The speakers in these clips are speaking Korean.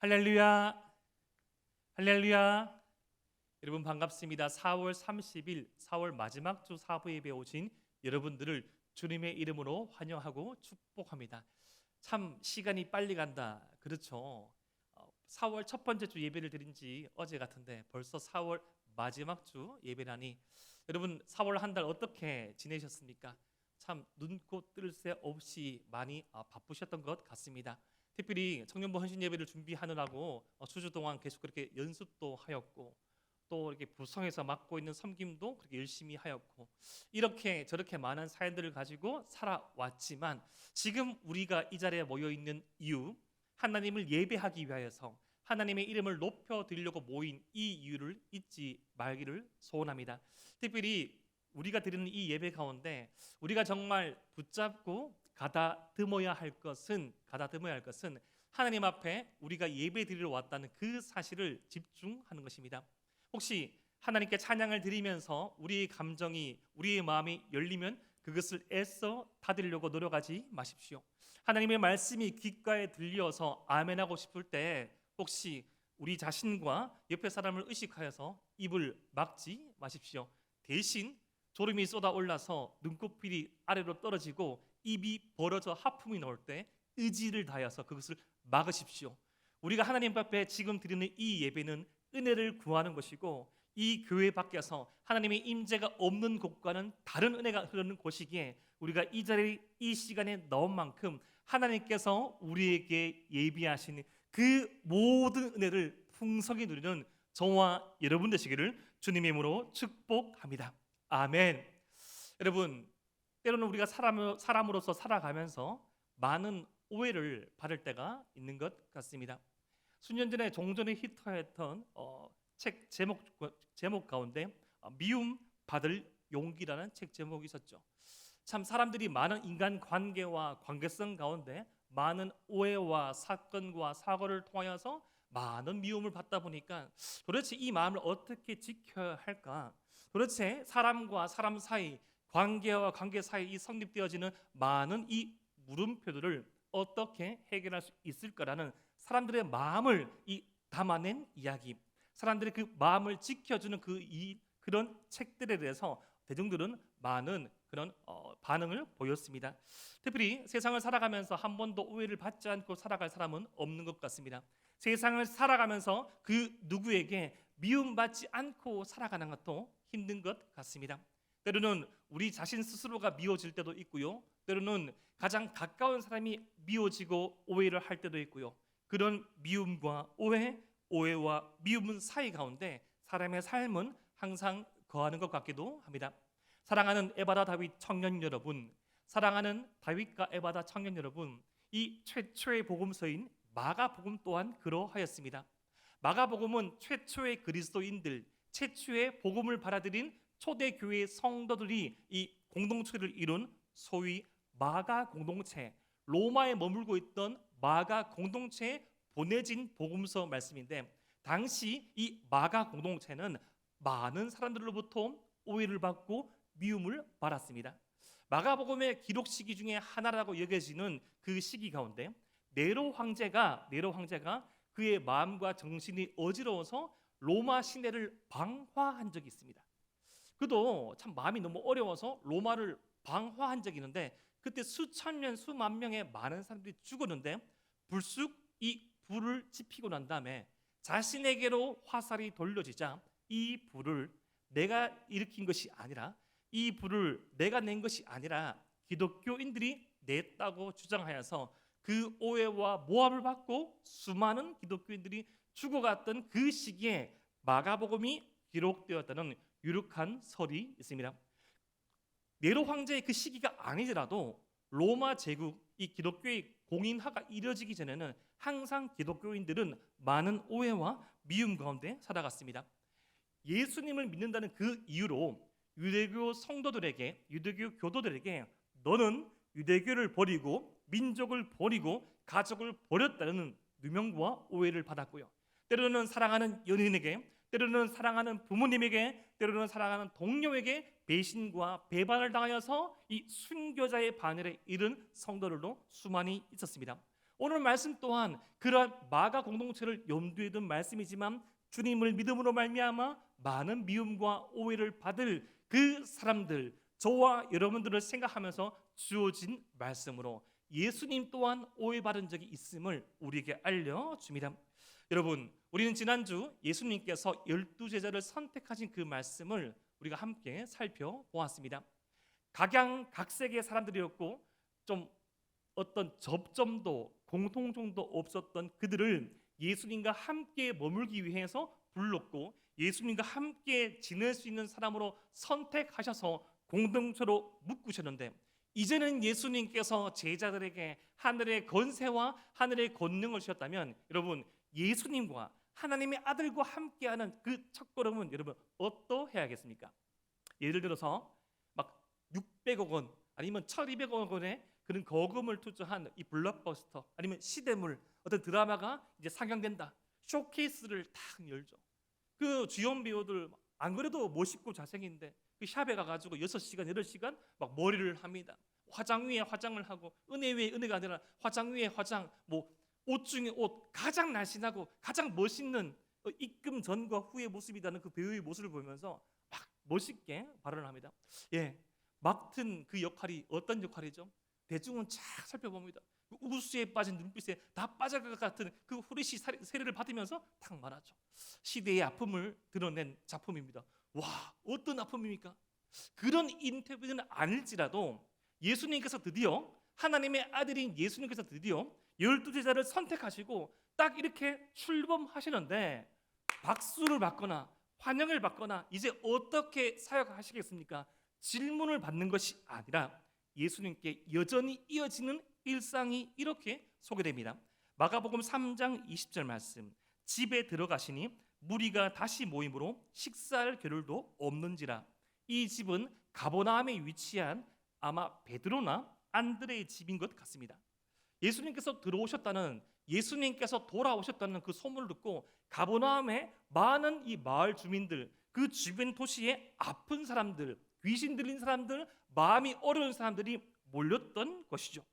할렐루야, 할렐루야. 여러분 반갑습니다. 4월 30일, 4월 마지막 주 사부 예배에 오신 여러분들을 주님의 이름으로 환영하고 축복합니다. 참 시간이 빨리 간다. 그렇죠? 4월 첫 번째 주 예배를 드린 지 어제 같은데 벌써 4월 마지막 주 예배라니, 여러분 4월 한 달 어떻게 지내셨습니까? 참 눈코 뜰 새 없이 많이 바쁘셨던 것 같습니다. 특별히 청년부 헌신 예배를 준비하느라고 수주 동안 계속 그렇게 연습도 하였고, 또 이렇게 부성에서 맡고 있는 섬김도 그렇게 열심히 하였고, 이렇게 저렇게 많은 사연들을 가지고 살아왔지만, 지금 우리가 이 자리에 모여 있는 이유, 하나님을 예배하기 위하여서 하나님의 이름을 높여 드리려고 모인 이 이유를 잊지 말기를 소원합니다. 특별히 우리가 드리는 이 예배 가운데 우리가 정말 붙잡고 가다듬어야 할 것은 하나님 앞에 우리가 예배 드리러 왔다는 그 사실을 집중하는 것입니다. 혹시 하나님께 찬양을 드리면서 우리의 감정이, 우리의 마음이 열리면 그것을 애써 타드리려고 노력하지 마십시오. 하나님의 말씀이 귓가에 들려서 아멘하고 싶을 때 혹시 우리 자신과 옆에 사람을 의식하여서 입을 막지 마십시오. 대신 졸음이 쏟아올라서 눈꺼풀이 아래로 떨어지고 입이 벌어져 하품이 나올 때 의지를 다하여서 그것을 막으십시오. 우리가 하나님 앞에 지금 드리는 이 예배는 은혜를 구하는 것이고, 이 교회 밖에서 하나님의 임재가 없는 곳과는 다른 은혜가 흐르는 곳이기에 우리가 이 자리에 이 시간에 나온 만큼 하나님께서 우리에게 예비하신 그 모든 은혜를 풍성히 누리는 저와 여러분 되시기를 주님의 이름으로 축복합니다. 아멘. 여러분, 때로는 우리가 사람으로서 살아가면서 많은 오해를 받을 때가 있는 것 같습니다. 수년 전에 종전에 히트했던 책 제목 가운데 미움 받을 용기라는 책 제목이 있었죠. 참 사람들이 많은 인간 관계와 관계성 가운데 많은 오해와 사건과 사고를 통하여서 많은 미움을 받다 보니까 도대체 이 마음을 어떻게 지켜야 할까? 도대체 사람과 사람 사이, 관계와 관계 사이 이 성립되어지는 많은 이 물음표들을 어떻게 해결할 수 있을까라는 사람들의 마음을 담아낸 이야기, 사람들의 그 마음을 지켜주는 그런 책들에 대해서 대중들은 많은 그런 반응을 보였습니다. 특별히 세상을 살아가면서 한 번도 오해를 받지 않고 살아갈 사람은 없는 것 같습니다. 세상을 살아가면서 그 누구에게 미움받지 않고 살아가는 것도 힘든 것 같습니다. 때로는 우리 자신 스스로가 미워질 때도 있고요, 때로는 가장 가까운 사람이 미워지고 오해를 할 때도 있고요. 그런 미움과 오해와 미움 사이 가운데 사람의 삶은 항상 거하는 것 같기도 합니다. 사랑하는 에바다 다윗 청년 여러분, 사랑하는 다윗과 에바다 청년 여러분, 이 최초의 복음서인 마가복음 또한 그러하였습니다. 마가복음은 최초의 그리스도인들, 최초의 복음을 받아들인 초대교회 성도들이 이 공동체를 이룬 소위 마가 공동체, 로마에 머물고 있던 마가 공동체에 보내진 복음서 말씀인데, 당시 이 마가 공동체는 많은 사람들로부터 오해를 받고 미움을 받았습니다. 마가복음의 기록 시기 중에 하나라고 여겨지는 그 시기 가운데 네로 황제가 그의 마음과 정신이 어지러워서 로마 시내를 방화한 적이 있습니다. 그도 참 마음이 너무 어려워서 로마를 방화한 적이 있는데, 그때 수천 명, 수만 명의 많은 사람들이 죽었는데, 불쑥 이 불을 지피고 난 다음에 자신에게로 화살이 돌려지자 이 불을 내가 일으킨 것이 아니라, 이 불을 내가 낸 것이 아니라 기독교인들이 냈다고 주장하여서 그 오해와 모함을 받고 수많은 기독교인들이 죽어갔던 그 시기에 마가복음이 기록되었다는 유력한 설이 있습니다. 네로 황제의 그 시기가 아니더라도 로마 제국, 이 기독교의 공인화가 이뤄지기 전에는 항상 기독교인들은 많은 오해와 미움 가운데 살아갔습니다. 예수님을 믿는다는 그 이유로 유대교 성도들에게, 유대교 교도들에게 너는 유대교를 버리고 민족을 버리고 가족을 버렸다는 누명과 오해를 받았고요, 때로는 사랑하는 연인에게, 때로는 사랑하는 부모님에게, 때로는 사랑하는 동료에게 배신과 배반을 당하여서 이 순교자의 반열에 이른 성도들도 수많이 있었습니다. 오늘 말씀 또한 그러한 마가 공동체를 염두에 둔 말씀이지만 주님을 믿음으로 말미암아 많은 미움과 오해를 받을 그 사람들, 저와 여러분들을 생각하면서 주어진 말씀으로 예수님 또한 오해받은 적이 있음을 우리에게 알려줍니다. 여러분, 우리는 지난주 예수님께서 12제자를 선택하신 그 말씀을 우리가 함께 살펴보았습니다. 각양각색의 사람들이었고 좀 어떤 접점도 공통점도 없었던 그들을 예수님과 함께 머물기 위해서 불렀고 예수님과 함께 지낼 수 있는 사람으로 선택하셔서 공동체로 묶으셨는데 이제는 예수님께서 제자들에게 하늘의 권세와 하늘의 권능을 주셨다면 여러분 예수님과 하나님의 아들과 함께하는 그 첫걸음은 여러분 어떠해야겠습니까? 예를 들어서 막 600억 원 아니면 1200억 원의 그런 거금을 투자한 이 블록버스터 아니면 시대물 어떤 드라마가 이제 상영된다. 쇼케이스를 탁 열죠. 그 주연 배우들 안 그래도 멋있고 잘생긴데 그 샵에 가가지고 6시간 8시간 막 머리를 합니다. 화장 위에 화장을 하고 은혜 위에 은혜가 아니라 화장 위에 화장, 뭐 옷 중에 옷, 가장 날씬하고 가장 멋있는 입금 전과 후의 모습이라는 그 배우의 모습을 보면서 막 멋있게 발언을 합니다. 예, 맡은 그 역할이 어떤 역할이죠? 대중은 쫙 살펴봅니다. 그 우수에 빠진 눈빛에 다 빠져갈 것 같은 그 후레쉬 세례를 받으면서 탁 말하죠. 시대의 아픔을 드러낸 작품입니다. 와, 어떤 아픔입니까? 그런 인터뷰는 아닐지라도 예수님께서 드디어 하나님의 아들인 예수님께서 드디어 12제자를 선택하시고 딱 이렇게 출범하시는데 박수를 받거나 환영을 받거나 이제 어떻게 사역하시겠습니까? 질문을 받는 것이 아니라 예수님께 여전히 이어지는 일상이 이렇게 소개됩니다. 마가복음 3장 20절 말씀, 집에 들어가시니 무리가 다시 모임으로 식사할 겨를도 없는지라. 이 집은 가버나움에 위치한 아마 베드로나 안드레의 집인 것 같습니다. 예수님께서 들어오셨다는 예수님께서 돌아오셨다는 그 소문을 듣고 가버나움의 많은 이 마을 주민들, 그 주변 도시의 아픈 사람들, 귀신 들린 사람들, 마음이 어려운 사람들이 몰렸던 것이죠.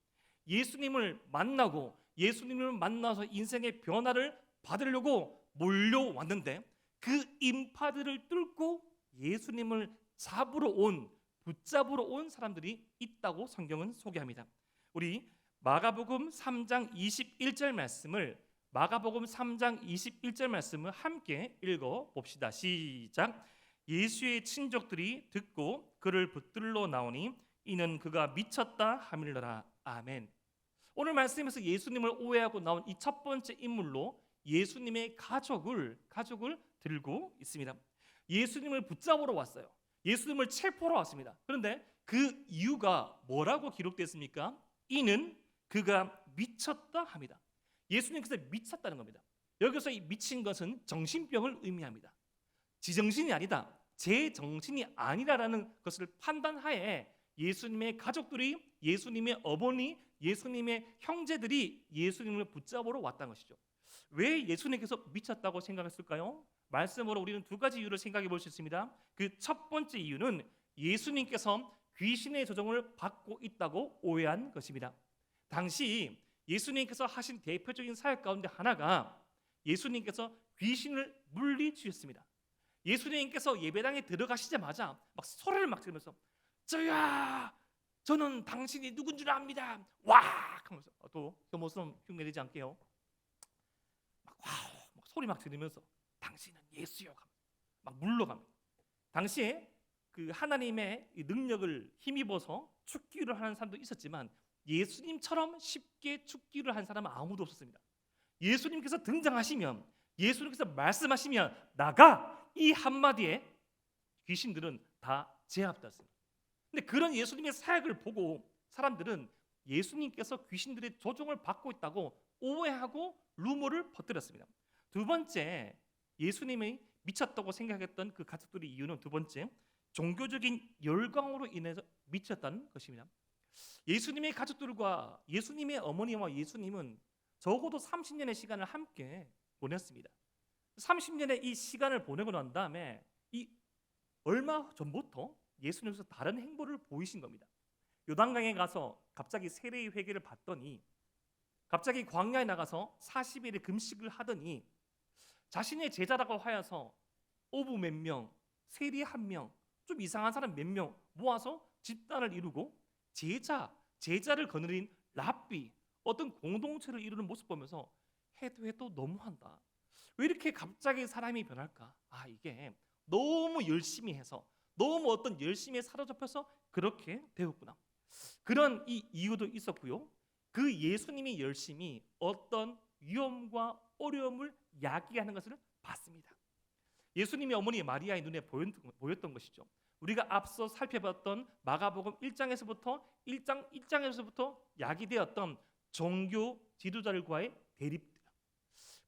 예수님을 만나고 예수님을 만나서 인생의 변화를 받으려고 몰려왔는데 그 인파들을 뚫고 예수님을 붙잡으러 온 사람들이 있다고 성경은 소개합니다. 우리 마가복음 3장 21절 말씀을 함께 읽어 봅시다. 시작. 예수의 친족들이 듣고 그를 붙들러 나오니 이는 그가 미쳤다 하밀러라. 아멘. 오늘 말씀에서 예수님을 오해하고 나온 이 첫 번째 인물로 예수님의 가족을 들고 있습니다. 예수님을 붙잡으러 왔어요. 예수님을 체포하러 왔습니다. 그런데 그 이유가 뭐라고 기록됐습니까? 이는 그가 미쳤다 합니다. 예수님께서 미쳤다는 겁니다. 여기서 이 미친 것은 정신병을 의미합니다. 지정신이 아니다, 제정신이 아니라는 것을 판단하에 예수님의 가족들이, 예수님의 어머니, 예수님의 형제들이 예수님을 붙잡으러 왔다는 것이죠. 왜 예수님께서 미쳤다고 생각했을까요? 말씀으로 우리는 두 가지 이유를 생각해 볼 수 있습니다. 그 첫 번째 이유는 예수님께서 귀신의 조종을 받고 있다고 오해한 것입니다. 당시 예수님께서 하신 대표적인 사역 가운데 하나가 예수님께서 귀신을 물리치셨습니다. 예수님께서 예배당에 들어가시자마자 막 소리를 막 지르면서 저야 저는 당신이 누군 줄 압니다. 와 하면서 또 혐오스러운 흉내내지 않게요. 막 와우 막 소리 막 지르면서 당신은 예수요 막 물러갑니다. 당시에 그 하나님의 능력을 힘입어서 축기를 하는 사람도 있었지만 예수님처럼 쉽게 축기를 한 사람은 아무도 없었습니다. 예수님께서 등장하시면, 예수님께서 말씀하시면 나가! 이 한마디에 귀신들은 다 제압됐습니다. 근데 그런 예수님의 사역을 보고 사람들은 예수님께서 귀신들의 조종을 받고 있다고 오해하고 루머를 퍼뜨렸습니다. 두 번째, 예수님이 미쳤다고 생각했던 그 가족들의 이유는 두 번째, 종교적인 열광으로 인해서 미쳤다는 것입니다. 예수님의 가족들과 예수님의 어머니와 예수님은 적어도 30년의 시간을 함께 보냈습니다. 30년의 이 시간을 보내고 난 다음에 이 얼마 전부터 예수님께서 다른 행보를 보이신 겁니다. 요단강에 가서 갑자기 세례의 회개를 받더니 갑자기 광야에 나가서 40일의 금식을 하더니 자신의 제자라고 하여서 어부 몇 명, 세리 한 명, 좀 이상한 사람 몇 명 모아서 집단을 이루고 제자를 거느린 랍비, 어떤 공동체를 이루는 모습 보면서 해도 너무한다. 왜 이렇게 갑자기 사람이 변할까? 이게 너무 열심히 해서, 너무 어떤 열심에 사로잡혀서 그렇게 되었구나. 그런 이 이유도 있었고요. 그 예수님이 열심히 어떤 위험과 어려움을 야기하는 것을 봤습니다. 예수님이 어머니 마리아의 눈에 보였던 것이죠. 우리가 앞서 살펴봤던 마가복음 1장에서부터 야기되었던 종교 지도자들과의 대립,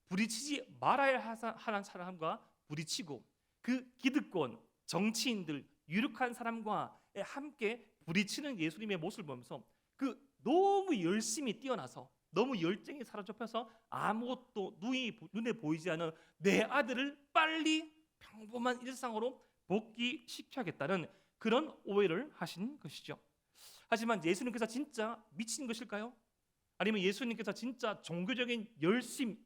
부딪히지 말아야 하는 사람과 부딪히고, 그 기득권, 정치인들, 유력한 사람과 함께 부딪히는 예수님의 모습을 보면서 그 너무 열심히 뛰어나서, 너무 열정에 사로잡혀서 아무것도 눈에 보이지 않은 내 아들을 빨리 평범한 일상으로 복귀시켜야겠다는 그런 오해를 하신 것이죠. 하지만 예수님께서 진짜 미친 것일까요? 아니면 예수님께서 진짜 종교적인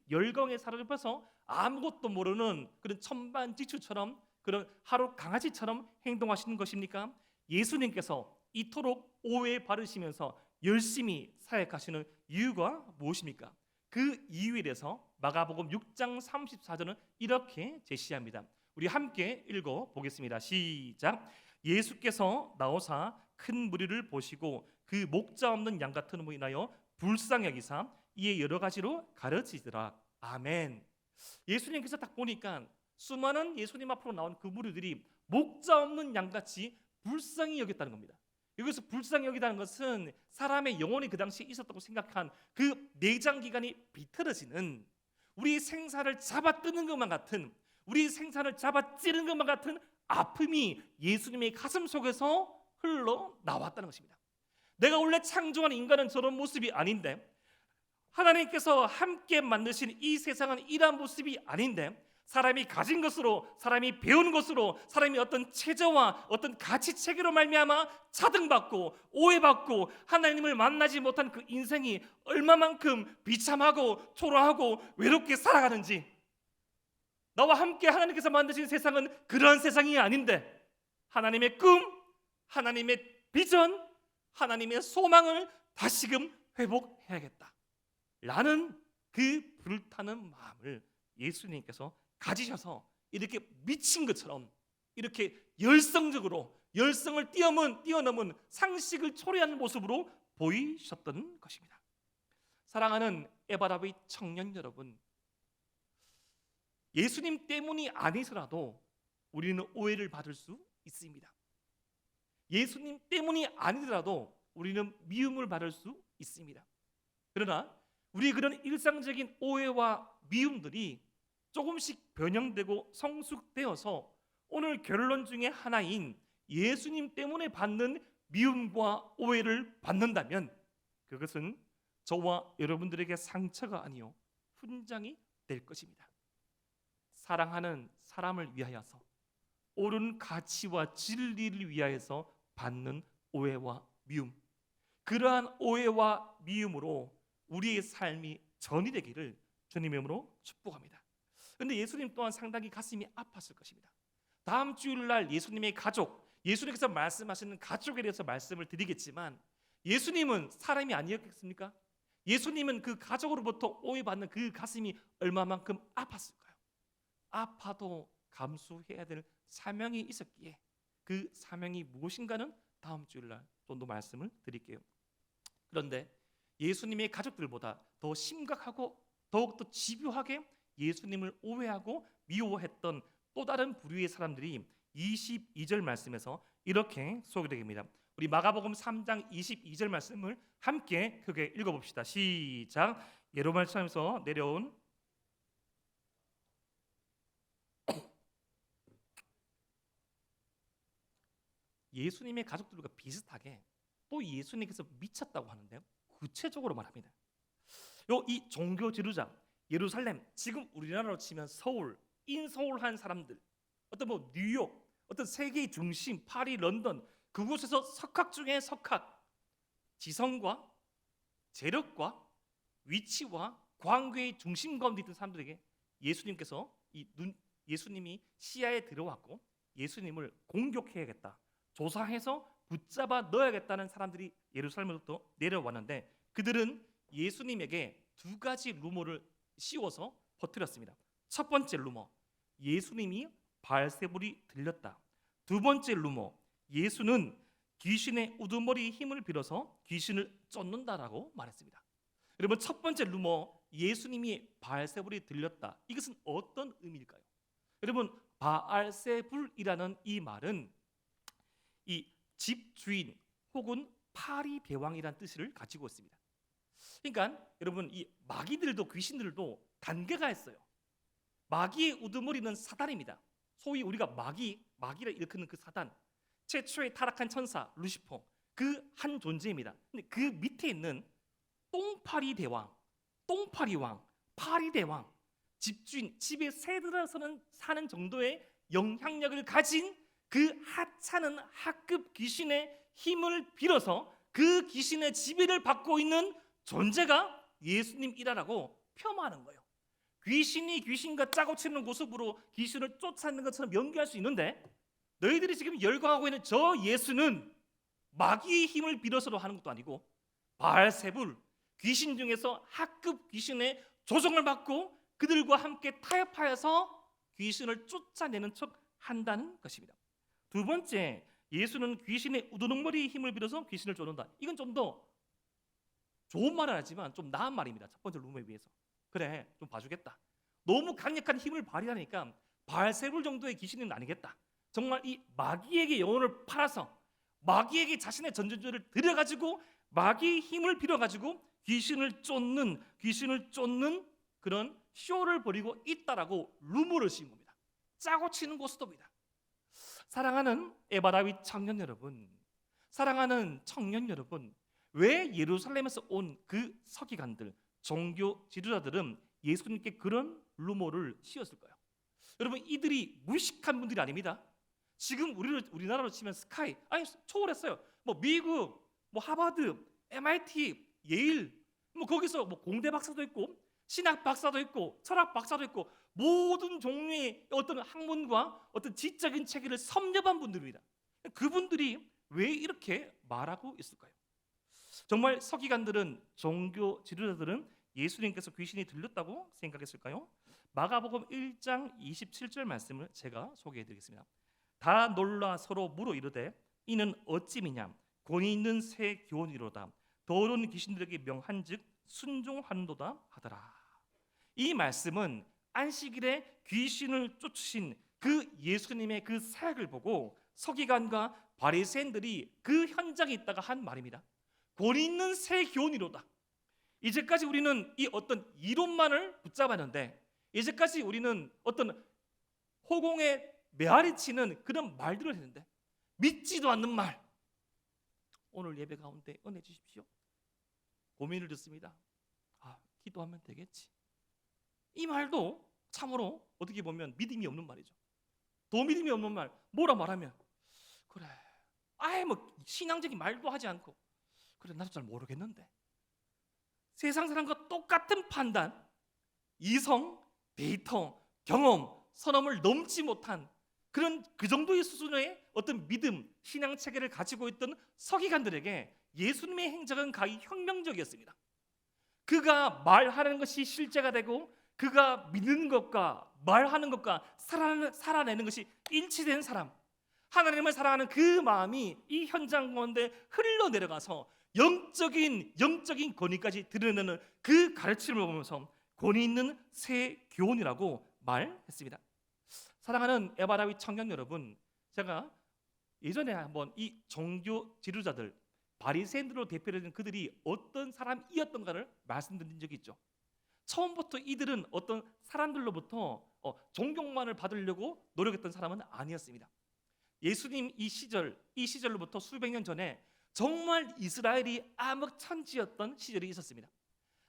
열광에 사로잡혀서 아무것도 모르는 그런 천반지추처럼, 그런 하루 강아지처럼 행동하시는 것입니까? 예수님께서 이토록 오해에 바르시면서 열심히 사역하시는 이유가 무엇입니까? 그 이유에 대해서 마가복음 6장 34절은 이렇게 제시합니다. 우리 함께 읽어보겠습니다. 시작. 예수께서 나오사 큰 무리를 보시고 그 목자 없는 양 같은 몸을 인하여 불쌍히 여기사 이에 여러 가지로 가르치더라. 아멘. 예수님께서 딱 보니까 수많은 예수님 앞으로 나온 그 무리들이 목자 없는 양같이 불쌍히 여겼다는 겁니다. 여기서 불쌍히 여기다는 것은 사람의 영혼이 그 당시에 있었다고 생각한 그 내장 기관이 비틀어지는, 우리 생사를 잡아뜨는 것만 같은, 우리 생사를 잡아찌르는 것만 같은 아픔이 예수님의 가슴 속에서 흘러나왔다는 것입니다. 내가 원래 창조한 인간은 저런 모습이 아닌데, 하나님께서 함께 만드신 이 세상은 이러한 모습이 아닌데, 사람이 가진 것으로, 사람이 배운 것으로, 사람이 어떤 체제와 어떤 가치체계로 말미암아 차등받고 오해받고 하나님을 만나지 못한 그 인생이 얼마만큼 비참하고 초라하고 외롭게 살아가는지, 나와 함께 하나님께서 만드신 세상은 그런 세상이 아닌데 하나님의 꿈, 하나님의 비전, 하나님의 소망을 다시금 회복해야겠다 라는 그 불타는 마음을 예수님께서 가지셔서 이렇게 미친 것처럼, 이렇게 열성적으로 열성을 뛰어넘은 상식을 초래하는 모습으로 보이셨던 것입니다. 사랑하는 에바라비 청년 여러분, 예수님 때문이 아니더라도 우리는 오해를 받을 수 있습니다. 예수님 때문이 아니더라도 우리는 미움을 받을 수 있습니다. 그러나 우리 그런 일상적인 오해와 미움들이 조금씩 변형되고 성숙되어서 오늘 결론 중에 하나인 예수님 때문에 받는 미움과 오해를 받는다면 그것은 저와 여러분들에게 상처가 아니요 훈장이 될 것입니다. 사랑하는 사람을 위하여서, 옳은 가치와 진리를 위하여서 받는 오해와 미움, 그러한 오해와 미움으로 우리의 삶이 전이되기를 주님의 이름으로 축복합니다. 그런데 예수님 또한 상당히 가슴이 아팠을 것입니다. 다음 주일날 예수님의 가족, 예수님께서 말씀하시는 가족에 대해서 말씀을 드리겠지만, 예수님은 사람이 아니었겠습니까? 예수님은 그 가족으로부터 오해받는 그 가슴이 얼마만큼 아팠을까요? 아파도 감수해야 될 사명이 있었기에 그 사명이 무엇인가는 다음 주일날 좀 더 말씀을 드릴게요. 그런데 예수님의 가족들보다 더 심각하고 더욱더 집요하게 예수님을 오해하고 미워했던 또 다른 부류의 사람들이 22절 말씀에서 이렇게 소개됩니다. 우리 마가복음 3장 22절 말씀을 함께 크게 읽어봅시다. 시작. 예루살렘에서 내려온 예수님의 가족들과 비슷하게 또 예수님께서 미쳤다고 하는데요, 구체적으로 말합니다. 이 종교 지도자 예루살렘, 지금 우리나라로 치면 서울, 인서울한 사람들, 어떤 뉴욕, 어떤 세계의 중심 파리, 런던, 그곳에서 석학 중에 석학, 지성과 재력과 위치와 관계의 중심 가운데 있던 사람들에게 예수님이 시야에 들어왔고 예수님을 공격해야겠다, 조사해서 붙잡아 넣어야겠다는 사람들이 예루살렘으로부터 내려왔는데, 그들은 예수님에게 두 가지 루머를 씌워서 퍼뜨렸습니다. 첫 번째 루머, 예수님이 바알세불이 들렸다. 두 번째 루머, 예수는 귀신의 우두머리의 힘을 빌어서 귀신을 쫓는다라고 말했습니다. 여러분, 첫 번째 루머, 예수님이 바알세불이 들렸다, 이것은 어떤 의미일까요? 여러분, 바알세불이라는 이 말은 이 집주인 혹은 파리대왕이라는 뜻을 가지고 있습니다. 그러니까 여러분, 이 마귀들도 귀신들도 단계가 있어요. 마귀의 우두머리는 사단입니다. 소위 우리가 마귀를 일컫는 그 사단, 최초의 타락한 천사 루시퍼, 그 한 존재입니다. 근데 그 밑에 있는 똥파리 대왕, 똥파리 왕, 파리 대왕, 집주인, 집에 새들어서는 사는 정도의 영향력을 가진 그 하찮은 하급 귀신의 힘을 빌어서 그 귀신의 지배를 받고 있는 존재가 예수님이라고 폄하하는 거예요. 귀신이 귀신과 짜고 치는 모습으로 귀신을 쫓아내는 것처럼 연기할 수 있는데, 너희들이 지금 열광하고 있는 저 예수는 마귀의 힘을 빌어서도 하는 것도 아니고 바알세불, 귀신 중에서 하급 귀신의 조종을 받고 그들과 함께 타협하여서 귀신을 쫓아내는 척 한다는 것입니다. 두 번째, 예수는 귀신의 우두머리의 힘을 빌어서 귀신을 쫓는다. 이건 좀 더 좋은 말은 하지만 좀 나은 말입니다. 첫 번째 루머에 비해서. 그래, 좀 봐주겠다. 너무 강력한 힘을 발휘하니까 바알세불 정도의 귀신은 아니겠다. 정말 이 마귀에게 영혼을 팔아서 마귀에게 자신의 전전주를 들여가지고 마귀의 힘을 빌어가지고 귀신을 쫓는 그런 쇼를 벌이고 있다라고 루머를 씌운 겁니다. 짜고 치는 고스톱이다. 사랑하는 에바라위 청년 여러분, 사랑하는 청년 여러분, 왜 예루살렘에서 온 그 서기관들, 종교 지도자들은 예수님께 그런 루머를 씌웠을까요? 여러분, 이들이 무식한 분들이 아닙니다. 지금 우리나라로 치면 스카이, 아니 초월했어요. 뭐 미국, 뭐 하버드, MIT, 예일, 뭐 거기서 뭐 공대 박사도 있고 신학 박사도 있고 철학 박사도 있고 모든 종류의 어떤 학문과 어떤 지적인 체계를 섭렵한 분들입니다. 그분들이 왜 이렇게 말하고 있을까요? 정말 서기관들은, 종교 지도자들은 예수님께서 귀신이 들렸다고 생각했을까요? 마가복음 1장 27절 말씀을 제가 소개해드리겠습니다. 다 놀라 서로 물어 이르되 이는 어찌미냐, 권위 있는 새 교훈이로다. 더러운 귀신들에게 명한즉 순종하는도다 하더라. 이 말씀은 안식일에 귀신을 쫓으신 그 예수님의 그 사역을 보고 서기관과 바리새인들이 그 현장에 있다가 한 말입니다. 권위 있는 새 교훈이로다. 이제까지 우리는 이 어떤 이론만을 붙잡았는데, 이제까지 우리는 어떤 호공에 메아리 치는 그런 말들을 했는데 믿지도 않는 말, 오늘 예배 가운데 은혜 주십시오. 고민을 듣습니다. 기도하면 되겠지. 이 말도 참으로 어떻게 보면 믿음이 없는 말이죠. 더 믿음이 없는 말, 뭐라 말하면 그래, 아예 뭐 신앙적인 말도 하지 않고 그래, 나도 잘 모르겠는데. 세상 사람과 똑같은 판단, 이성, 데이터, 경험, 선험을 넘지 못한 그런 그 정도의 수준의 어떤 믿음, 신앙 체계를 가지고 있던 서기관들에게 예수님의 행적은 가히 혁명적이었습니다. 그가 말하는 것이 실제가 되고 그가 믿는 것과 말하는 것과 살아내는 것이 일치된 사람, 하나님을 사랑하는 그 마음이 이 현장 가운데 흘러내려가서 영적인 권위까지 드러내는 그 가르침을 보면서 권위 있는 새 교훈이라고 말했습니다. 사랑하는 에바라위 청년 여러분, 제가 예전에 한번 이 종교 지도자들, 바리새인들로 대표되는 그들이 어떤 사람이었던가를 말씀드린 적이 있죠. 처음부터 이들은 어떤 사람들로부터 존경만을 받으려고 노력했던 사람은 아니었습니다. 예수님 이 시절로부터 수백 년 전에 정말 이스라엘이 암흑천지였던 시절이 있었습니다.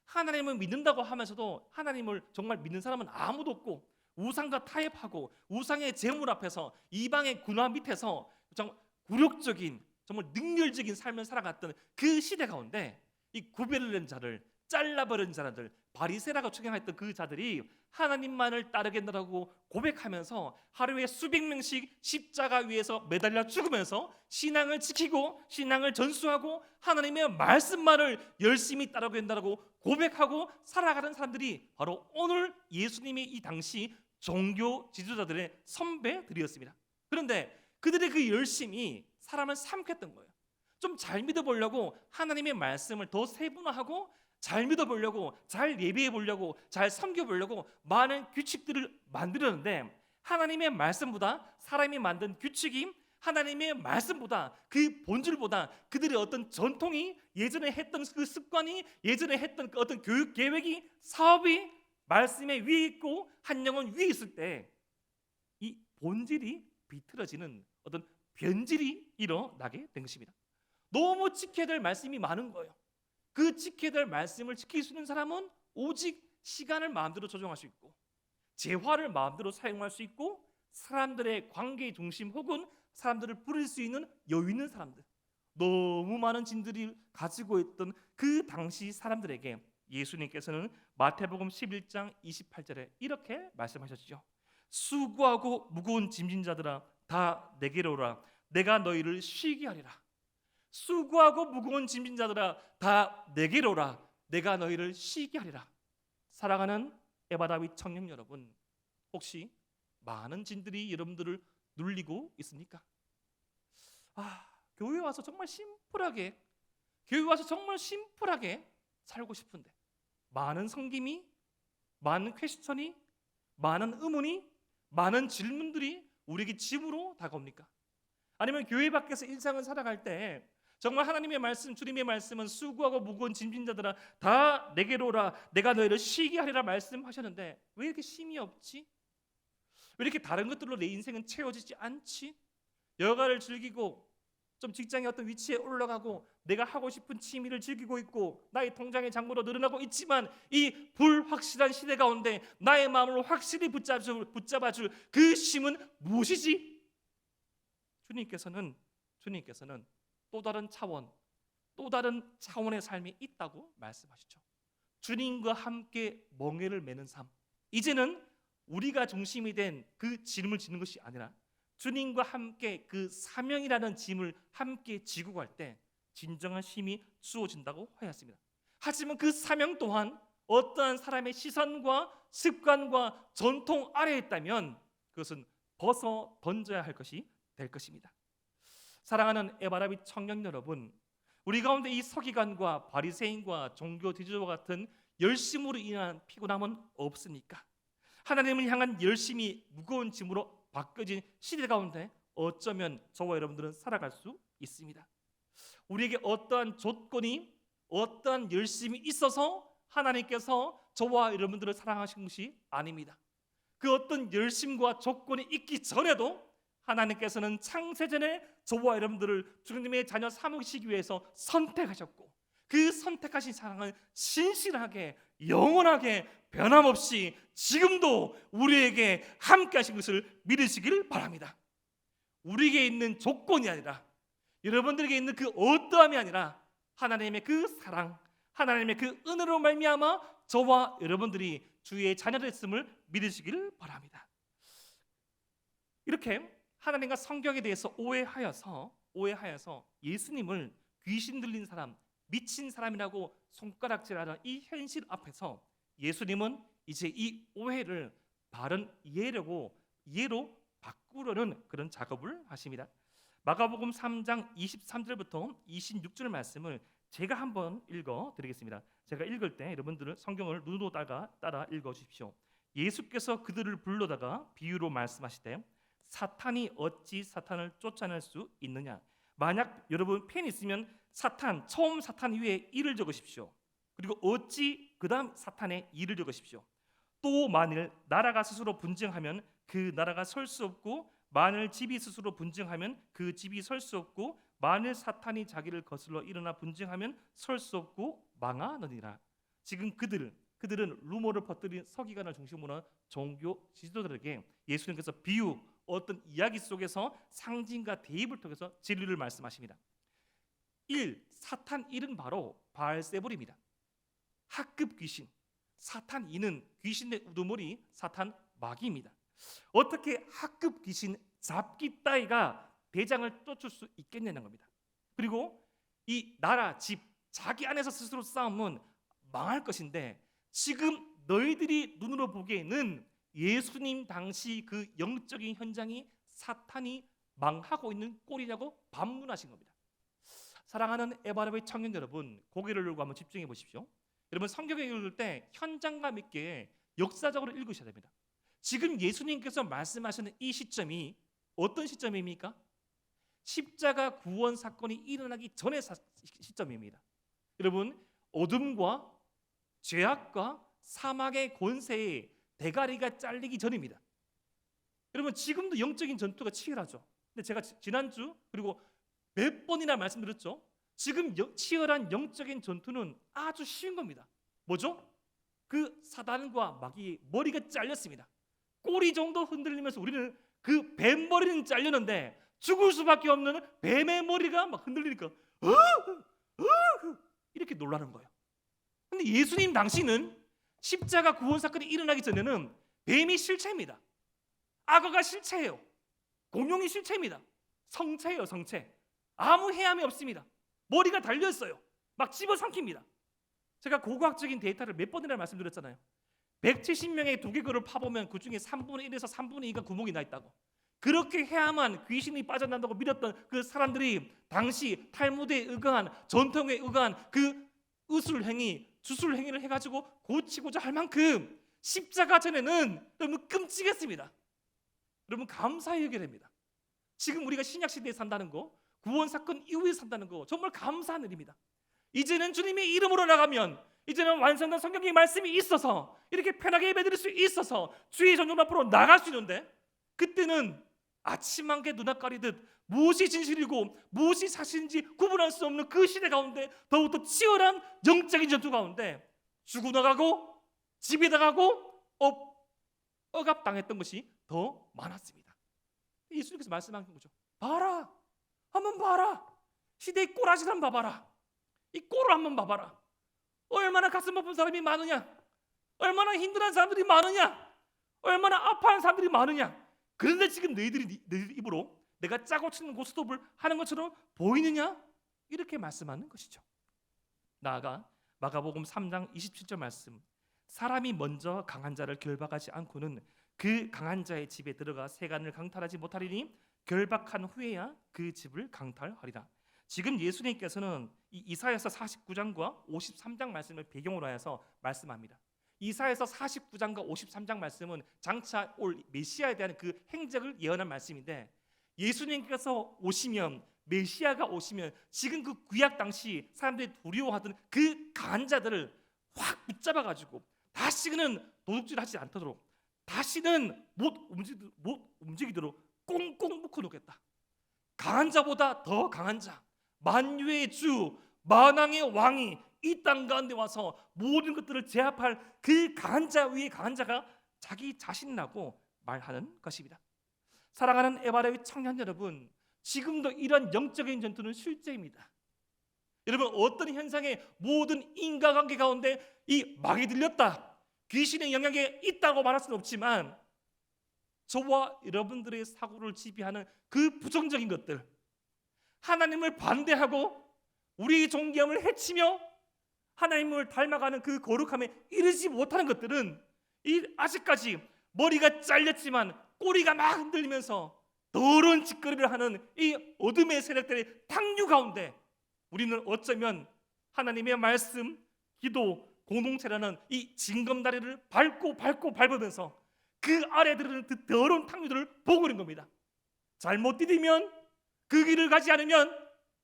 하나님을 믿는다고 하면서도 하나님을 정말 믿는 사람은 아무도 없고, 우상과 타협하고 우상의 제물 앞에서 이방의 군화 밑에서 정말 굴욕적인, 정말 능멸적인 삶을 살아갔던 그 시대 가운데 이 구별된 자를, 잘라버린 자들, 바리새라고 추경했던 그 자들이 하나님만을 따르겠노라고 고백하면서 하루에 수백 명씩 십자가 위에서 매달려 죽으면서 신앙을 지키고 신앙을 전수하고 하나님의 말씀만을 열심히 따르겠다라고 고백하고 살아가는 사람들이 바로 오늘 예수님의 이 당시 종교 지도자들의 선배들이었습니다. 그런데 그들의 그 열심이 사람을 삼켰던 거예요. 좀 잘 믿어보려고 하나님의 말씀을 더 세분화하고 잘 믿어보려고, 잘 예배해보려고, 잘 섬겨보려고 많은 규칙들을 만들었는데 하나님의 말씀보다 사람이 만든 규칙이 하나님의 말씀보다 그 본질보다 그들의 어떤 전통이 예전에 했던 그 습관이 예전에 했던 그 어떤 교육 계획이 사업이 말씀에 위에 있고 한 영혼 위에 있을 때 이 본질이 비틀어지는 어떤 변질이 일어나게 된 것입니다. 너무 지켜야 될 말씀이 많은 거예요. 그 지켜야 될 말씀을 지킬 수 있는 사람은 오직 시간을 마음대로 조정할 수 있고 재화를 마음대로 사용할 수 있고 사람들의 관계의 중심 혹은 사람들을 부릴 수 있는 여유 있는 사람들, 너무 많은 진들이 가지고 있던 그 당시 사람들에게 예수님께서는 마태복음 11장 28절에 이렇게 말씀하셨죠. 수고하고 무거운 짐진 자들아 다 내게로 오라 내가 너희를 쉬게 하리라. 수고하고 무거운 짐진 자들아 다 내게로 오라 내가 너희를 쉬게 하리라. 사랑하는 에바다윗 청년 여러분, 혹시 많은 짐들이 여러분들을 눌리고 있습니까? 교회 와서 정말 심플하게 살고 싶은데 많은 섬김이, 많은 퀘스천이, 많은 의문이, 많은 질문들이 우리에게 짐으로 다가옵니까? 아니면 교회 밖에서 일상을 살아갈 때 정말 하나님의 말씀, 주님의 말씀은 수고하고 무거운 짐진 자들아 다 내게로 오라 내가 너희를 쉬게 하리라 말씀하셨는데 왜 이렇게 쉼이 없지? 왜 이렇게 다른 것들로 내 인생은 채워지지 않지? 여가를 즐기고 좀 직장의 어떤 위치에 올라가고 내가 하고 싶은 취미를 즐기고 있고 나의 통장의 잔고도 늘어나고 있지만 이 불확실한 시대 가운데 나의 마음을 확실히 붙잡아줄 그 쉼은 무엇이지? 주님께서는 또 다른 차원의 삶이 있다고 말씀하시죠. 주님과 함께 멍에를 매는 삶, 이제는 우리가 중심이 된 그 짐을 지는 것이 아니라 주님과 함께 그 사명이라는 짐을 함께 지고 갈 때 진정한 쉼이 주어진다고 하였습니다. 하지만 그 사명 또한 어떠한 사람의 시선과 습관과 전통 아래에 있다면 그것은 벗어 던져야 할 것이 될 것입니다. 사랑하는 에바라빗 청년 여러분, 우리 가운데 이 서기관과 바리새인과 종교 지도자와 같은 열심으로 인한 피곤함은 없습니까? 하나님을 향한 열심이 무거운 짐으로 바뀌어진 시대 가운데 어쩌면 저와 여러분들은 살아갈 수 있습니다. 우리에게 어떠한 조건이, 어떠한 열심이 있어서 하나님께서 저와 여러분들을 사랑하신 것이 아닙니다. 그 어떤 열심과 조건이 있기 전에도 하나님께서는 창세전에 저와 여러분들을 주님의 자녀 삼으시기 위해서 선택하셨고 그 선택하신 사랑은 신실하게 영원하게 변함없이 지금도 우리에게 함께 하신 것을 믿으시기를 바랍니다. 우리에게 있는 조건이 아니라 여러분들에게 있는 그 어떠함이 아니라 하나님의 그 사랑, 하나님의 그 은혜로 말미암아 저와 여러분들이 주의 자녀됐음을 믿으시기를 바랍니다. 이렇게 하나님과 성경에 대해서 오해하여서 예수님을 귀신 들린 사람, 미친 사람이라고 손가락질하는 이 현실 앞에서 예수님은 이제 이 오해를 바른 이해로 바꾸려는 그런 작업을 하십니다. 마가복음 3장 23절부터 26절 말씀을 제가 한번 읽어드리겠습니다. 제가 읽을 때 여러분들은 성경을 눈으로 따라 읽어주십시오. 예수께서 그들을 불러다가 비유로 말씀하시되 사탄이 어찌 사탄을 쫓아낼 수 있느냐. 만약 여러분 펜 있으면 처음 사탄 위에 1을 적으십시오. 그리고 어찌 그 다음 사탄의 2를 적으십시오. 또 만일 나라가 스스로 분쟁하면 그 나라가 설 수 없고 만일 집이 스스로 분쟁하면 그 집이 설 수 없고 만일 사탄이 자기를 거슬러 일어나 분쟁하면 설 수 없고 망하느니라. 지금 그들은 루머를 퍼뜨린 서기관을 중심으로 종교 지도자들에게 예수님께서 비유, 어떤 이야기 속에서 상징과 대입을 통해서 진리를 말씀하십니다. 사탄 1은 바로 바알세불입니다. 학급 귀신, 사탄 이는 귀신의 우두머리 사탄 마귀입니다. 어떻게 학급 귀신 잡기 따위가 대장을 쫓을 수 있겠냐는 겁니다. 그리고 이 나라, 집, 자기 안에서 스스로 싸우면 망할 것인데 지금 너희들이 눈으로 보기에는 예수님 당시 그 영적인 현장이 사탄이 망하고 있는 꼴이라고 반문하신 겁니다. 사랑하는 에바라의 청년 여러분, 고개를 들고 한번 집중해 보십시오. 여러분 성경을 읽을 때 현장감 있게 역사적으로 읽으셔야 됩니다. 지금 예수님께서 말씀하시는 이 시점이 어떤 시점입니까? 십자가 구원 사건이 일어나기 전의 시점입니다. 여러분 어둠과 죄악과 사막의 권세에 대가리가 잘리기 전입니다. 여러분 지금도 영적인 전투가 치열하죠. 근데 제가 지난주 그리고 몇 번이나 말씀드렸죠. 지금 치열한 영적인 전투는 아주 쉬운 겁니다. 뭐죠? 그 사단과 마귀의 머리가 잘렸습니다. 꼬리 정도 흔들리면서 우리는 그 뱀 머리는 잘렸는데 죽을 수밖에 없는 뱀의 머리가 막 흔들리니까 이렇게 놀라는 거예요. 근데 예수님 당시는 십자가 구원 사건이 일어나기 전에는 뱀이 실체입니다. 악어가 실체예요. 공룡이 실체입니다. 성체예요, 성체. 아무 해함이 없습니다. 머리가 달려있어요. 막 집어삼킵니다. 제가 고고학적인 데이터를 몇 번이나 말씀드렸잖아요. 170명의 두개골을 파보면 그 중에 3분의 1에서 3분의 2가 구멍이 나 있다고. 그렇게 해야만 귀신이 빠져난다고 믿었던 그 사람들이 당시 탈무드에 의거한 전통에 의거한 그 의술행위, 주술행위를 해가지고 고치고자 할 만큼 십자가 전에는 너무 끔찍했습니다. 여러분 감사히 여겨야 됩니다. 지금 우리가 신약시대에 산다는 거, 구원사건 이후에 산다는 거 정말 감사한 일입니다. 이제는 주님의 이름으로 나가면 이제는 완성된 성경의 말씀이 있어서 이렇게 편하게 예배드릴 수 있어서 주의 전용 앞으로 나갈 수 있는데 그때는 아침 한 개 눈앞 가리듯 무엇이 진실이고 무엇이 사실인지 구분할 수 없는 그 시대 가운데 더욱더 치열한 영적인 전투 가운데 죽어나가고 집에 나가고 억압당했던 것이 더 많았습니다. 예수님께서 말씀하신 거죠. 봐라, 한번 봐라. 시대의 꼬라지 한번 봐봐라. 이 꼴을 한번 봐봐라. 얼마나 가슴 아픈 사람이 많으냐, 얼마나 힘들어하는 사람들이 많으냐, 얼마나 아파하는 사람들이 많으냐. 그런데 지금 너희들 입으로 내가 짜고 치는 고스톱을 하는 것처럼 보이느냐? 이렇게 말씀하는 것이죠. 나아가 마가복음 3장 27절 말씀, 사람이 먼저 강한 자를 결박하지 않고는 그 강한 자의 집에 들어가 세간을 강탈하지 못하리니 결박한 후에야 그 집을 강탈하리라. 지금 예수님께서는 이 이사야서 49장과 53장 말씀을 배경으로 해서 말씀합니다. 이사야서 49장과 53장 말씀은 장차 올 메시아에 대한 그 행적을 예언한 말씀인데 예수님께서 오시면, 메시아가 오시면 지금 그 구약 당시 사람들이 두려워하던 그 강한 자들을 확 붙잡아가지고 다시는 도둑질하지 않도록, 다시는 못 움직이도록 꽁꽁 묶어놓겠다. 강한 자보다 더 강한 자, 만유의 주, 만왕의 왕이 이 땅 가운데 와서 모든 것들을 제압할 그 강한 자 위에 강한 자가 자기 자신이라고 말하는 것입니다. 사랑하는 에바라의 청년 여러분, 지금도 이런 영적인 전투는 실제입니다. 여러분 어떤 현상에 모든 인과관계 가운데 이 막이 들렸다, 귀신의 영향이 있다고 말할 수는 없지만 저와 여러분들의 사고를 지배하는 그 부정적인 것들, 하나님을 반대하고 우리 존귀함을 해치며 하나님을 닮아가는 그 거룩함에 이르지 못하는 것들은 아직까지 머리가 잘렸지만 꼬리가 막 흔들리면서 더러운 짓거리를 하는 이 어둠의 세력들의 탕류 가운데 우리는 어쩌면 하나님의 말씀, 기도, 공동체라는 이 징검다리를 밟으면서 그 아래 들은 그 더러운 탕류들을 보고 있는 겁니다. 잘못 디디면, 그 길을 가지 않으면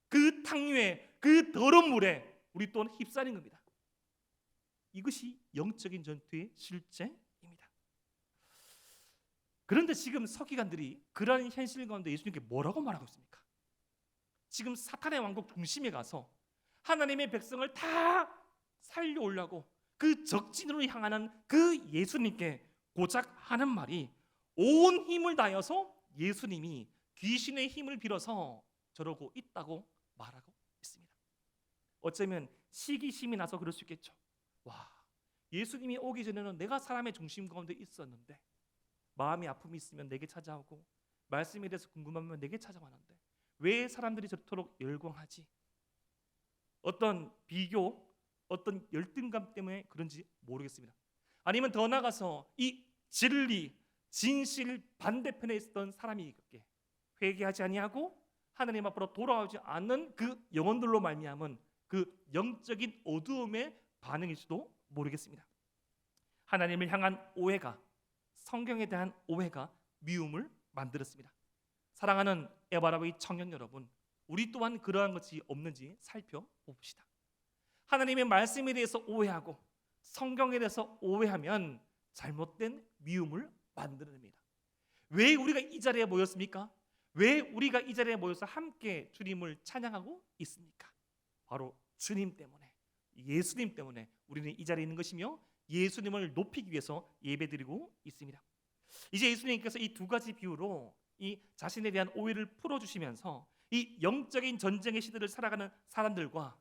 그 탕류에, 그 더러운 물에 우리 또한 휩싸린 겁니다. 이것이 영적인 전투의 실제입니다. 그런데 지금 서기관들이 그러한 현실 가운데 예수님께 뭐라고 말하고 있습니까? 지금 사탄의 왕국 중심에 가서 하나님의 백성을 다 살려오려고 그 적진으로 향하는 그 예수님께 고작 하는 말이 온 힘을 다해서 예수님이 귀신의 힘을 빌어서 저러고 있다고 말하고 있습니다. 어쩌면 시기심이 나서 그럴 수 있겠죠. 와, 예수님이 오기 전에는 내가 사람의 중심 가운데 있었는데 마음이 아픔이 있으면 내게 찾아오고 말씀에 대해서 궁금하면 내게 찾아왔는데 왜 사람들이 저토록 열광하지? 어떤 비교, 어떤 열등감 때문에 그런지 모르겠습니다. 아니면 더 나아가서 이 진리, 진실 반대편에 있었던 사람이 있게 회개하지 아니하고 하나님 앞으로 돌아오지 않는 그 영혼들로 말미암은 그 영적인 어두움의 반응일지도 모르겠습니다. 하나님을 향한 오해가, 성경에 대한 오해가 미움을 만들었습니다. 사랑하는 에바라의 청년 여러분, 우리 또한 그러한 것이 없는지 살펴봅시다. 하나님의 말씀에 대해서 오해하고 성경에 대해서 오해하면 잘못된 미움을 만들어냅니다. 왜 우리가 이 자리에 모였습니까? 왜 우리가 이 자리에 모여서 함께 주님을 찬양하고 있습니까? 바로 주님 때문에, 예수님 때문에 우리는 이 자리에 있는 것이며 예수님을 높이기 위해서 예배드리고 있습니다. 이제 예수님께서 이 두 가지 비유로 이 자신에 대한 오해를 풀어주시면서 이 영적인 전쟁의 시대를 살아가는 사람들과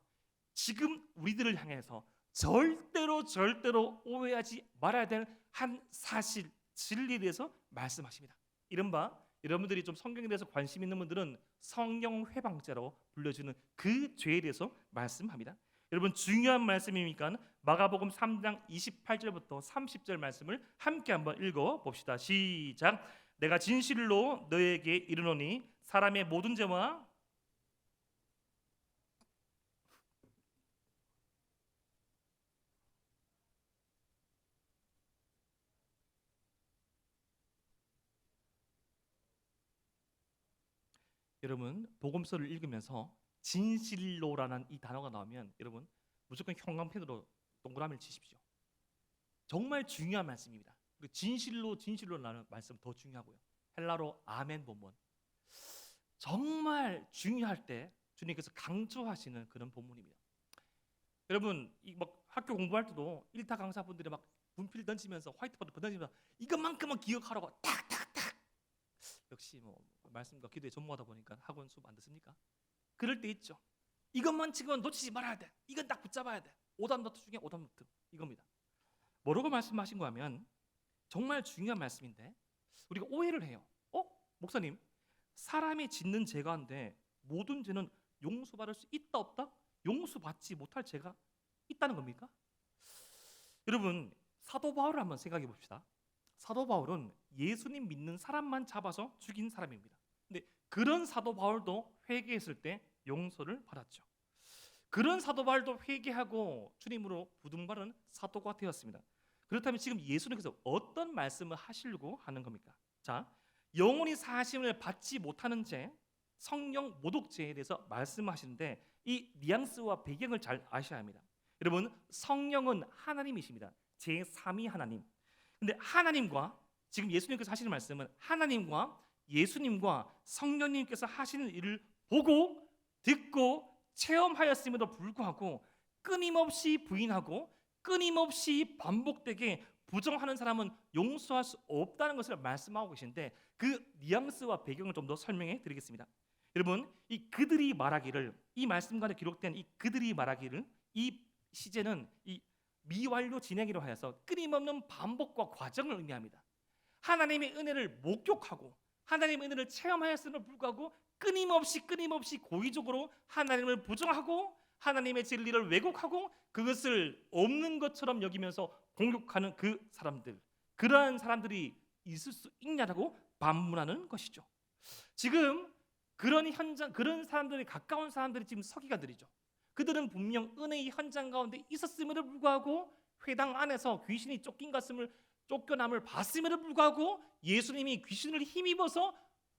지금 우리들을 향해서 절대로 오해하지 말아야 될 한 사실, 진리에 대해서 말씀하십니다. 이른바 여러분들이 좀 성경에 대해서 관심 있는 분들은 성령 회방죄로 불려주는 그 죄에 대해서 말씀합니다. 여러분 중요한 말씀이니까 마가복음 3장 28절부터 30절 말씀을 함께 한번 읽어 봅시다. 시작. 내가 진실로 너에게 이르노니 사람의 모든 죄와 여러분 복음서를 읽으면서 진실로라는 이 단어가 나오면 여러분 무조건 형광펜으로 동그라미를 치십시오. 정말 중요한 말씀입니다. 그리고 진실로라는 말씀 더 중요하고요. 헬라로 아멘 본문. 정말 중요할 때 주님께서 강조하시는 그런 본문입니다. 여러분 이 막 학교 공부할 때도 일타 강사분들이 막 분필 던지면서 화이트보드 던지면서 이것만큼만 기억하라고 탁탁탁. 역시 뭐 말씀과 기도에 전무하다 보니까 학원 수업 안 듣습니까? 그럴 때 있죠. 이것만 지금 놓치지 말아야 돼. 이건 딱 붙잡아야 돼. 오답 노트 중에 오답 노트 이겁니다. 뭐라고 말씀하신 거 하면 정말 중요한 말씀인데 우리가 오해를 해요. 목사님 사람이 짓는 죄 가운데 모든 죄는 용서받을 수 있다 없다? 용서받지 못할 죄가 있다는 겁니까? 여러분 사도 바울을 한번 생각해 봅시다. 사도 바울은 예수님 믿는 사람만 잡아서 죽인 사람입니다. 근데 그런 사도 바울도 회개했을 때 용서를 받았죠. 그런 사도 바울도 회개하고 주님으로 부름받은 사도가 되었습니다. 그렇다면 지금 예수님께서 어떤 말씀을 하시려고 하는 겁니까? 자, 영원히 사하심을 받지 못하는 죄, 성령 모독죄에 대해서 말씀하시는데 이 뉘앙스와 배경을 잘 아셔야 합니다. 여러분 성령은 하나님이십니다. 제3위 하나님. 근데 하나님과 지금 예수님께서 하시는 말씀은 하나님과 예수님과 성령님께서 하시는 일을 보고 듣고 체험하였음에도 불구하고 끊임없이 부인하고 끊임없이 반복되게 부정하는 사람은 용서할 수 없다는 것을 말씀하고 계신데 그 뉘앙스와 배경을 좀 더 설명해 드리겠습니다. 여러분 이 그들이 말하기를 이 말씀 가운데 기록된 이 그들이 말하기를 이 시제는 이 미완료 진행이라고 하여서 끊임없는 반복과 과정을 의미합니다. 하나님의 은혜를 목격하고 하나님의 은혜를 체험하였음에도 불구하고 끊임없이 고의적으로 하나님을 부정하고 하나님의 진리를 왜곡하고 그것을 없는 것처럼 여기면서 공격하는 그 사람들, 그러한 사람들이 있을 수 있냐라고 반문하는 것이죠. 지금 그런 사람들이 가까운 사람들이 지금 서기가 들이죠. 그들은 분명 은혜의 현장 가운데 있었음에도 불구하고 회당 안에서 귀신이 쫓겨남을 봤음에도 불구하고 예수님이 귀신을 힘입어서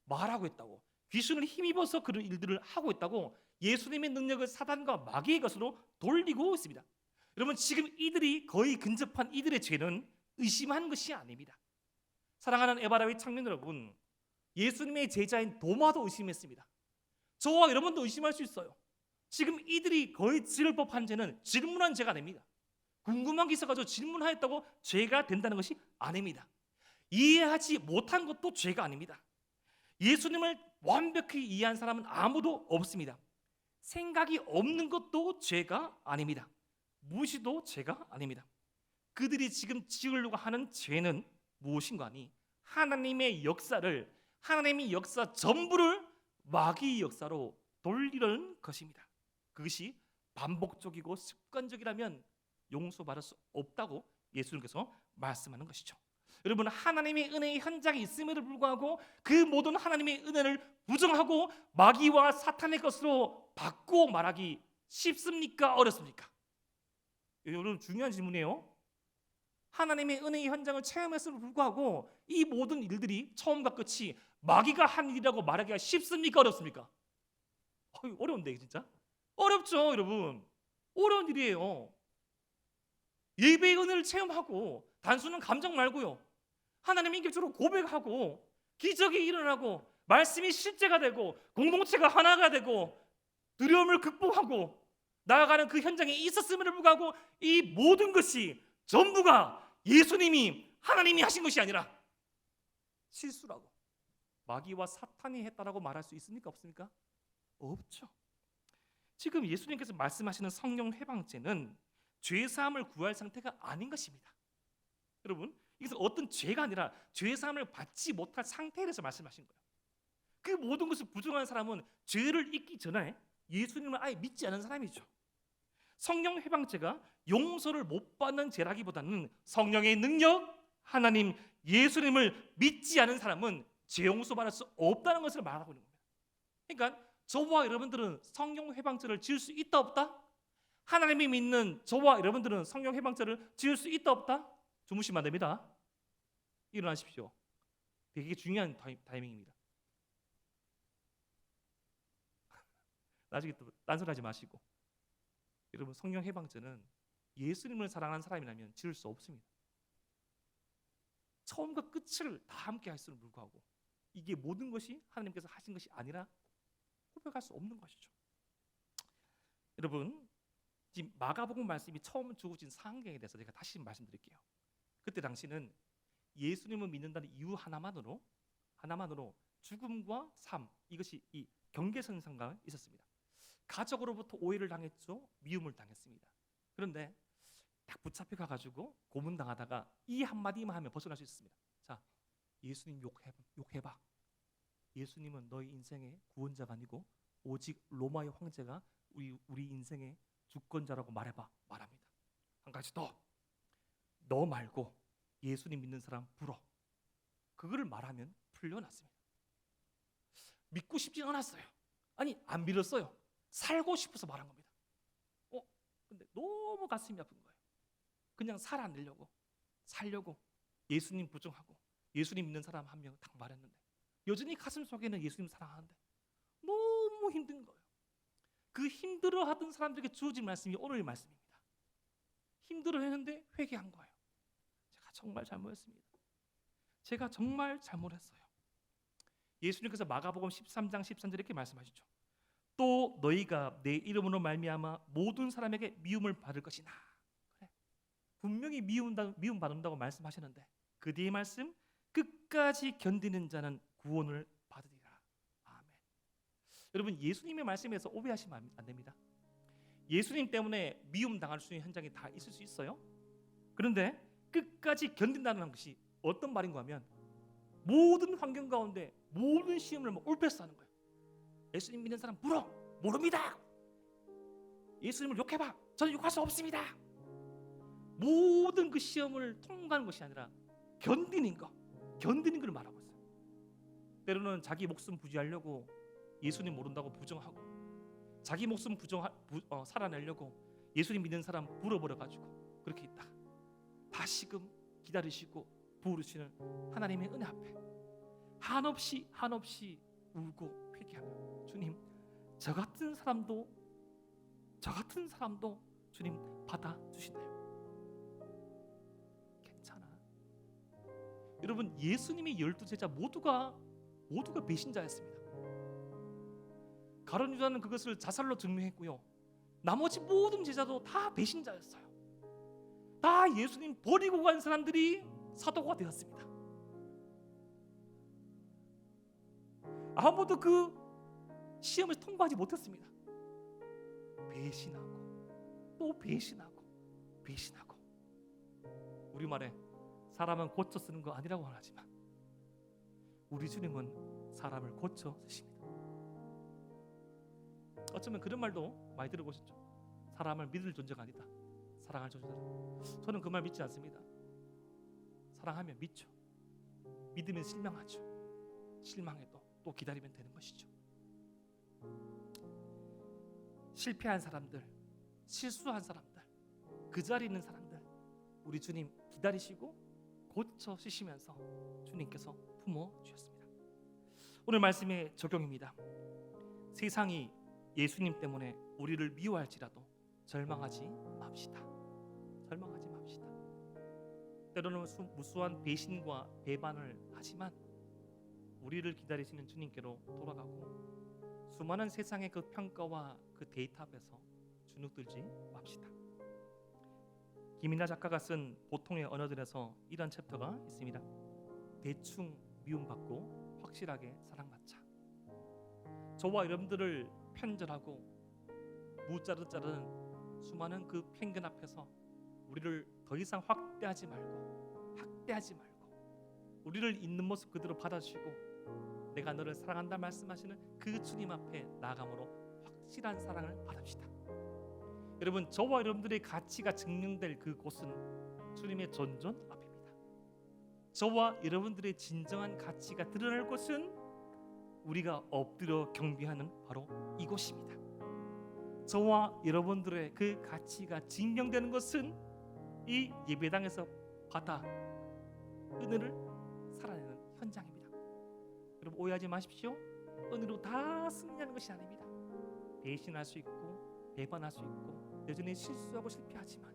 말하고 있다고, 귀신을 힘입어서 그런 일들을 하고 있다고 예수님의 능력을 사단과 마귀의 것으로 돌리고 있습니다. 여러분 지금 이들이 거의 근접한 이들의 죄는 의심한 것이 아닙니다. 사랑하는 에바라의 청년 여러분, 예수님의 제자인 도마도 의심했습니다. 저와 여러분도 의심할 수 있어요. 지금 이들이 거의 지을 법한 죄는 질문한 죄가 아닙니다. 궁금한 게 있어가지고 질문하였다고 죄가 된다는 것이 아닙니다. 이해하지 못한 것도 죄가 아닙니다. 예수님을 완벽히 이해한 사람은 아무도 없습니다. 생각이 없는 것도 죄가 아닙니다. 무엇이도 죄가 아닙니다. 그들이 지금 지으려고 하는 죄는 무엇인가 하니 하나님의 역사 전부를 마귀의 역사로 돌리려는 것입니다. 그것이 반복적이고 습관적이라면 용서받을 수 없다고 예수님께서 말씀하는 것이죠. 여러분, 하나님의 은혜의 현장이 있음에도 불구하고 그 모든 하나님의 은혜를 부정하고 마귀와 사탄의 것으로 바꾸어 말하기 쉽습니까? 어렵습니까? 여러분, 중요한 질문이에요. 하나님의 은혜의 현장을 체험했음에도 불구하고 이 모든 일들이 처음과 끝이 마귀가 한 일이라고 말하기가 쉽습니까? 어렵습니까? 어려운데 진짜 어렵죠. 여러분, 어려운 일이에요. 예배의 은혜를 체험하고 단순한 감정 말고요, 하나님의 인격적으로 고백하고 기적이 일어나고 말씀이 실제가 되고 공동체가 하나가 되고 두려움을 극복하고 나아가는 그 현장에 있었음에도 불구하고 이 모든 것이 전부가 예수님이 하나님이 하신 것이 아니라 실수라고 마귀와 사탄이 했다라고 말할 수 있습니까? 없습니까? 없죠. 지금 예수님께서 말씀하시는 성령 회방죄는 죄사함을 구할 상태가 아닌 것입니다. 여러분, 이것은 어떤 죄가 아니라 죄사함을 받지 못할 상태에 대해서 말씀하신 거예요. 그 모든 것을 부정하는 사람은 죄를 잊기 전에 예수님을 아예 믿지 않은 사람이죠. 성령 회방죄가 용서를 못 받는 죄라기보다는 성령의 능력, 하나님 예수님을 믿지 않은 사람은 죄 용서받을 수 없다는 것을 말하고 있는 겁니다. 그러니까 저와 여러분들은 성령 회방죄를 지을 수 있다 없다? 하나님이 믿는 저와 여러분들은 성령 회방죄를 지을 수 있다 없다? 주무시면 안 됩니다. 일어나십시오. 되게 중요한 타이밍입니다. 나중에 또 딴소리하지 마시고. 여러분, 성령 회방죄는 예수님을 사랑하는 사람이라면 지을 수 없습니다. 처음과 끝을 다 함께 할 수는 불구하고 이게 모든 것이 하나님께서 하신 것이 아니라 고백할 수 없는 것이죠. 여러분, 지금 마가복음 말씀이 처음 주어진 상황에 대해서 제가 다시 말씀드릴게요. 그때 당시는 예수님을 믿는다는 이유 하나만으로 죽음과 삶, 이것이 이 경계선상에 있었습니다. 가족으로부터 오해를 당했죠. 미움을 당했습니다. 그런데 딱 붙잡혀 가지고 고문당하다가 이 한마디만 하면 벗어날 수 있습니다. 자, 예수님 욕해봐. 예수님은 너희 인생의 구원자가 아니고 오직 로마의 황제가 우리 인생의 주권자라고 말해봐. 말합니다. 한 가지 더, 너 말고 예수님 믿는 사람 불어. 그거를 말하면 풀려났습니다. 믿고 싶지 않았어요. 아니, 안 믿었어요. 살고 싶어서 말한 겁니다. 근데 너무 가슴이 아픈 거예요. 그냥 살아내려고, 살려고 예수님 부정하고 예수님 믿는 사람 한 명 딱 말했는데 여전히 가슴 속에는 예수님 사랑하는데 너무 힘든 거예요. 그 힘들어하던 사람들에게 주어진 말씀이 오늘의 말씀입니다. 힘들어했는데 회개한 거예요. 제가 정말 잘못했습니다. 제가 정말 잘못했어요. 예수님께서 마가복음 13장 13절에 이렇게 말씀하시죠. 또 너희가 내 이름으로 말미암아 모든 사람에게 미움을 받을 것이나. 그래, 분명히 미움 받는다고 말씀하셨는데 그 뒤의 말씀, 끝까지 견디는 자는 구원을 받으리라. 아멘. 여러분, 예수님의 말씀에서 오해하시면 안 됩니다. 예수님 때문에 미움 당할 수 있는 현장이 다 있을 수 있어요. 그런데 끝까지 견딘다는 것이 어떤 말인가 하면 모든 환경 가운데 모든 시험을 올패스하는 거예요. 예수님 믿는 사람 물어. 모릅니다. 예수님을 욕해봐. 저는 욕할 수 없습니다. 모든 그 시험을 통과하는 것이 아니라 견디는 걸 말하고 있어요. 때로는 자기 목숨 부지하려고 예수님 모른다고 부정하고 자기 목숨 살아내려고 예수님 믿는 사람 불어버려가지고 그렇게 있다. 다시금 기다리시고 부르시는 하나님의 은혜 앞에 한없이 울고 회개하며 주님, 저 같은 사람도 주님 받아주시나요? 괜찮아. 여러분, 예수님의 12제자 모두가 배신자였습니다. 가룟 유다는 그것을 자살로 증명했고요. 나머지 모든 제자도 다 배신자였어요. 다 예수님 버리고 간 사람들이 사도가 되었습니다. 아무도 그 시험을 통과하지 못했습니다. 배신하고 또 배신하고 배신하고, 우리말에 사람은 고쳐 쓰는 거 아니라고 하지만 우리 주님은 사람을 고쳐 쓰십니다. 어쩌면 그런 말도 많이 들어보셨죠. 사람을 믿을 존재가 아니다, 사랑할 존재다. 저는 그 말 믿지 않습니다. 사랑하면 믿죠. 믿으면 실망하죠. 실망해도 또 기다리면 되는 것이죠. 실패한 사람들, 실수한 사람들, 그 자리에 있는 사람들, 우리 주님 기다리시고 고쳐 쓰시면서 주님께서 품어 주셨습니다. 오늘 말씀의 적용입니다. 세상이 예수님 때문에 우리를 미워할지라도 절망하지 맙시다. 절망하지 맙시다. 때로는 무수한 배신과 배반을 하지만 우리를 기다리시는 주님께로 돌아가고 수많은 세상의 그 평가와 그 데이터 앞에서 주눅들지 맙시다. 김이나 작가가 쓴 보통의 언어들에서 이런 챕터가 있습니다. 대충 미움받고 확실하게 사랑받자. 저와 여러분들을 편절하고 무자르자르는 수많은 그 편견 앞에서 우리를 더 이상 학대하지 말고 우리를 있는 모습 그대로 받아주시고 내가 너를 사랑한다 말씀하시는 그 주님 앞에 나아감으로 확실한 사랑을 받읍시다. 여러분, 저와 여러분들의 가치가 증명될 그곳은 주님의 존전 앞입니다. 저와 여러분들의 진정한 가치가 드러날 곳은 우리가 엎드려 경배하는 바로 이곳입니다. 저와 여러분들의 그 가치가 증명되는 것은 이 예배당에서 받아 은혜를 살아내는 현장입니다. 여러분, 오해하지 마십시오. 은혜로 다 승리하는 것이 아닙니다. 배신할 수 있고 배반할 수 있고 여전히 실수하고 실패하지만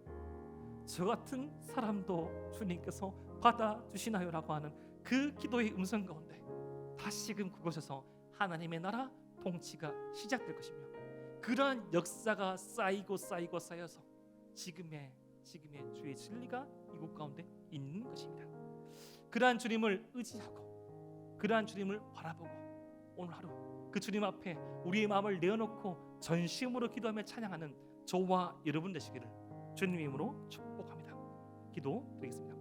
저 같은 사람도 주님께서 받아주시나요? 라고 하는 그 기도의 음성 가운데 다시금 그곳에서 하나님의 나라 통치가 시작될 것이며 그러한 역사가 쌓여서 지금의 주의 진리가 이곳 가운데 있는 것입니다. 그러한 주님을 의지하고 그러한 주님을 바라보고 오늘 하루 그 주님 앞에 우리의 마음을 내어놓고 전심으로 기도하며 찬양하는 저와 여러분 되시기를 주님의 이름으로 축복합니다. 기도드리겠습니다.